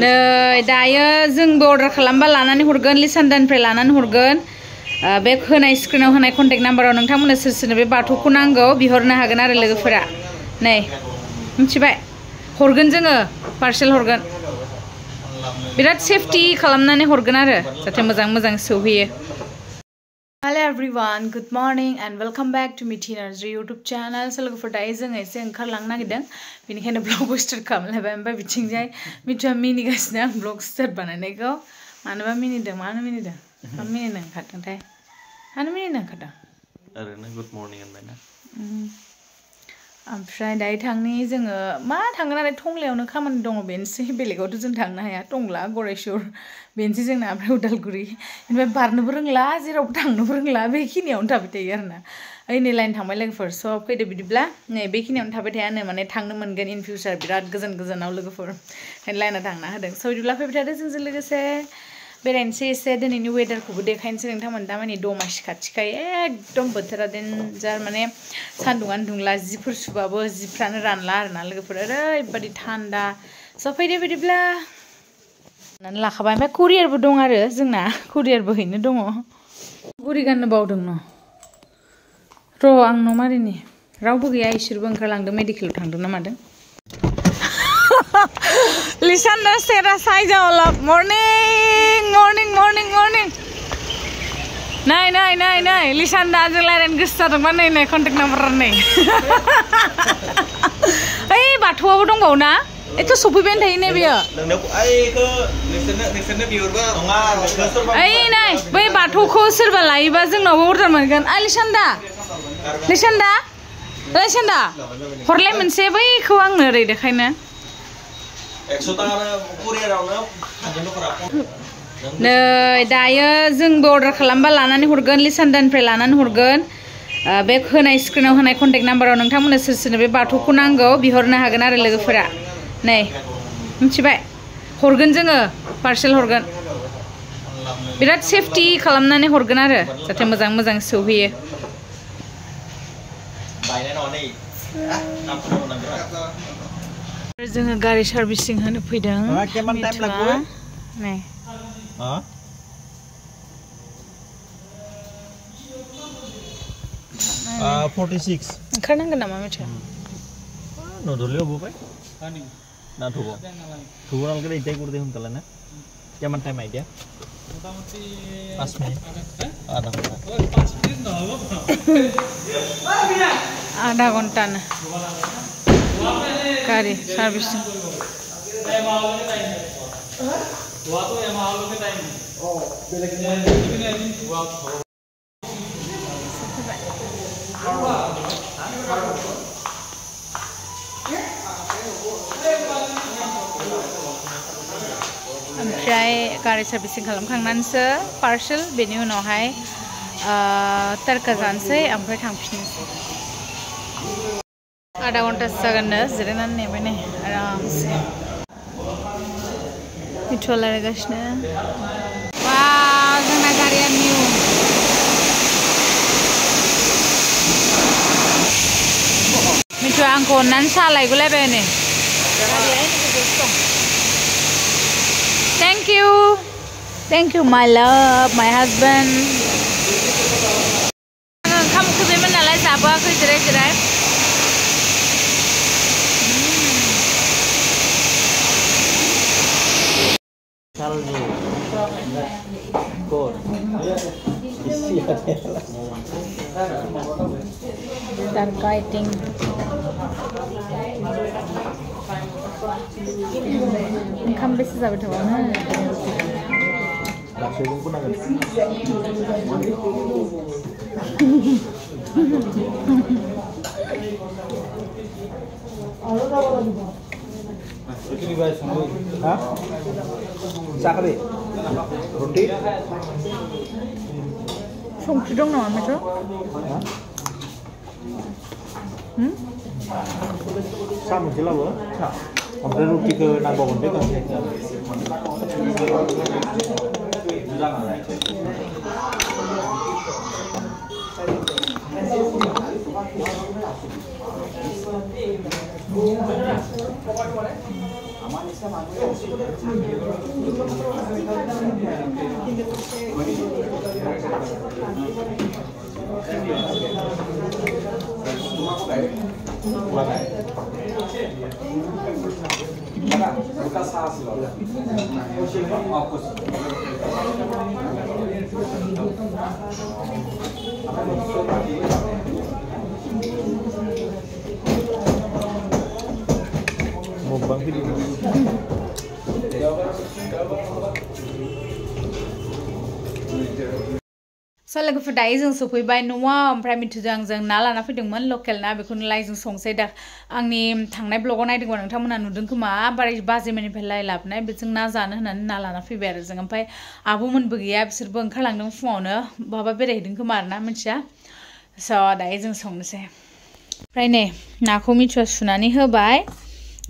नै दायो जोंबो अर्डार खालामबा लानानै हरगोन लिसान्दानिफ्राय लानानै हरगोन बे होनाय स्क्रिनाव होनाय कन्टेक्ट नाम्बाराव नोंथांमोननो सोर सोरनो बे बाथौखौ नांगौ बिहरनो हागोन आरो लोगोफोरा नै मिथिबाय हरगोन जोङो पार्सेल हरगोन बिराद सेफटि खालामनानै हरगोन आरो जाहाथे मोजां मोजां सौहैयो Hello everyone, good morning and welcome back to Mithi YouTube channel. So look for days and I say lang nagidang. Binikena vlog start kamla ba bichingjay. Mitwa mini guys na vlog start banane ko. Ano ba mini da? Ano mini nang katang tay? Ano mini nang katang? Arena good morning and bana. Oमफ्राय दायो थांनि जोङो मा थांगोन आरो टंलायावनो खामानि दङ बेनोसै बेलेगावथ' जों थांनो हाया टंला गरायसर बेनोसै जोंना ओमफ्राय उदालगुरि ओमफ्राय बारनोबो रोंला जेरावबो थांनोबो रोंला बेखिनियावनो थाबाय थायो आरोना ओइ नै लाइन थांबाय लोगोफोर सब फैदो बिदिब्ला नै बेखिनियावनो थाबाय थायानो माने थांनो मोनगोन इन फिउचार बिराद गोजान गोजानाव लोगोफोर ओंखायनो लाइना थांना होदों स' बिदिब्ला फैबाय थादो जोंजों लोगोसे बेरायनोसै एसे दिनैनि वेदारखौबो देखायनोसै नोंथांमोन दामानि दमासि खाथिखाय एकदम बोथोरा देन्जार माने सान्दुङानो दुंला जिफोर सुबाबो जिफ्रानो रानला आरोना लोगोफोर ओरैबादि थान्दा स' फैदो बिदिब्ला नानै लाखाबाय ओमफ्राय कुरियारबो दं आरो जोंना कुरियारबो हैनो दङ घुरि गाननो बावदों न' र' आंनाव मारिनि रावबो गैया इसोरबो ओंखारलांदों मेडिकेलाव थांदों ना मादों लिसानदा सेरा साइजा अलप मर्निं नै लिसानदा जों रायलायनो गोसो जादोंबा नै कन्टेक्ट नाम्बार नै ओइ बाथौआबो दंबावो ना एथ' सफैबायानो थायो नै बेयो ओइ नै बै बाथौखौ सोरबा लायोबा जोंनावबो अर्डार मोनगोन ओइ लिसानदा हरलाय मोनसे बैखौ आंनो ओरै देखायनो नै दायो जोंबो अर्डार खालामबा लानानै हरगोन लिसान्दानिफ्राय लानानै हरगोन बे होनाय स्क्रिनाव होनाय कन्टेक्ट नाम्बाराव नोंथांमोननो सोर सोरनो बे बाथौखौ नांगौ बिहरनो हागोन आरो लोगोफोरा नै मिथिबाय हरगोन जोङो पार्सेल हरगोन बिराद सेफटि खालामनानै हरगोन आरो जाहाथे मोजां मोजां सौहैयो जोङो गारि सार्भिसिं होनो फैदों नै 46 ओंखारनांगोन नामा मिथिया नदलियाव बबाय ना थुबो नालगै इटाइ गुरदे हुनताला ना केमान टाइम आइडिया मोटामोटी 5 मिनिट आधा घन्टा ना गाड़ी सर्विसिंग ओमफ्राय गारि सार्भिसिं खालामखांनानैसो पार्सेल बेनि उनावहाय तारका जानोसै ओमफ्राय थांफिननोसै आधा घन्टासो जागोननो जिरायनानै नेबाय नै आरामसे मिठुआ रायलायगासिनो वाव जोंना गारिया निउ मिठुआ आंखौ अननानै साहा लायगुलायबाय नै Thank you, my love, my husband. ओंखाम उखैबायमोन नालाय जाबोआखै जिराय Targeting. ओंखाम बेसे जाबाय थाबावनो संख्रि दं नामा मेट्र' साहा मोनसे लाबो ओमफ्राय रुटिखौ नांबावगोन दे गांसे Mukbang video. So लोगोफोर दायो जों सफैबाय न'आव ओमफ्राय मिथुजों आंजों ना लाना फैदोंमोन लकेल ना बेखौनो लाय जों संसै दा आंनि थांनाय ब्लगाव नायदोंबा नोंथांमोना नुदों खोमा बाराय बाजेमोननिफ्राय लाय लाबोनाय बेजों ना जानो होननानै ना लाना फैबाय आरो जों ओमफ्राय आब'मोनबो गैया बिसोरबो ओंखारलांदों फुङावनो बहाबा बेरायहैदों खोमा आरोना मिथिया स' दायो जों संनोसै ओमफ्राय नै नाखौ मिथुआ सुनानै होबाय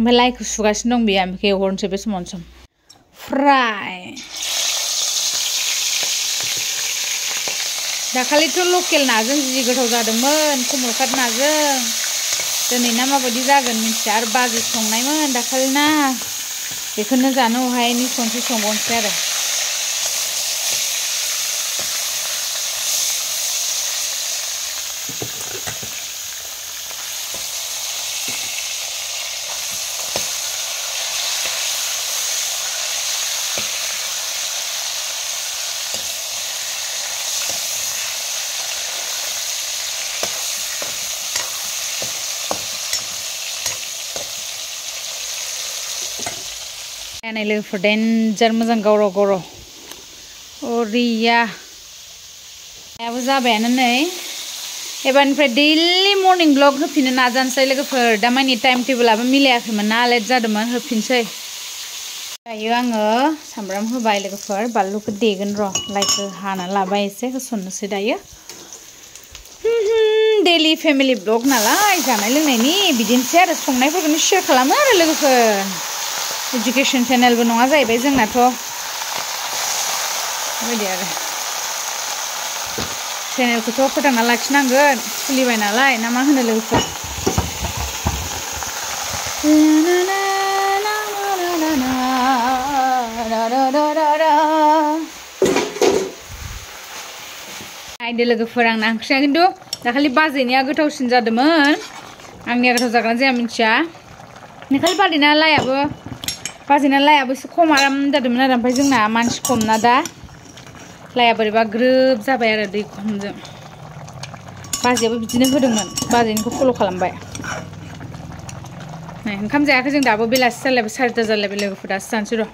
ओमफ्राय लायखौ सुगासिनो दं बियो ओमफ्राय एवहरनोसै बे समावनो सम फ्राय दाखालिथ' लकेल नाजों जि गोथाव जादोंमोन कमलकाट नाजों दिनै ना माबायदि जागोन मिथिया आरो बाजै संनायमोन दाखालि ना बेखौनो जानो उहायनि खनसे संबावनोसै आरो नाय लोगोफोर डेन्जार मोजां गावराव गावराव अरिया नायाबो जाबायानो नै एबारनिफ्राय डेलि मर्निं ब्लग होफिननो नाजानोसै लोगोफोर दामानि टाइम टेबोलाबो मिलायाखैमोन ना लेट जादोंमोन होफिनसै दायो आङो सामब्राम होबाय लोगोफोर बानलुखौ देगोन र' लाइखौ हाना लाबाय एसे होसननोसै दायो डेलि फेमिलि ब्लग नालाय जानाय लोंनायनि बिदिनोसै आरो संनायफोरखौनो शेयार खालामो आरो लोगोफोर एजुकेशन चेनेलबो नङा जाहैबाय जोंनाथ' बेबायदि आरो चेनेलखौथ' फोथांना लाखिनांगोन खुलिबाय नालाय ना मा होनो लोगोफोर नायदो लोगोफोर आंना ओंख्रिया खिन्थु दाखालि बाजैनिया गोथावसिन जादोंमोन आंनिया गोथाव जागोन जाया मिथिया दाखालि बाजैना लायाबो एसे खम आराम जादोंमोन आरो ओमफ्राय जोंना मानसि खम ना दा लाया बोरैबा ग्रोब जाबाय आरो दै खमजों बाजैयाबो बिदिनो होदोंमोन बाजैनिखौ फल' खालामबाय नै ओंखाम जायाखै जों दाबो बेलासि जालायबाय 4:30 जालायबाय लोगोफोर दासो जानोसै र'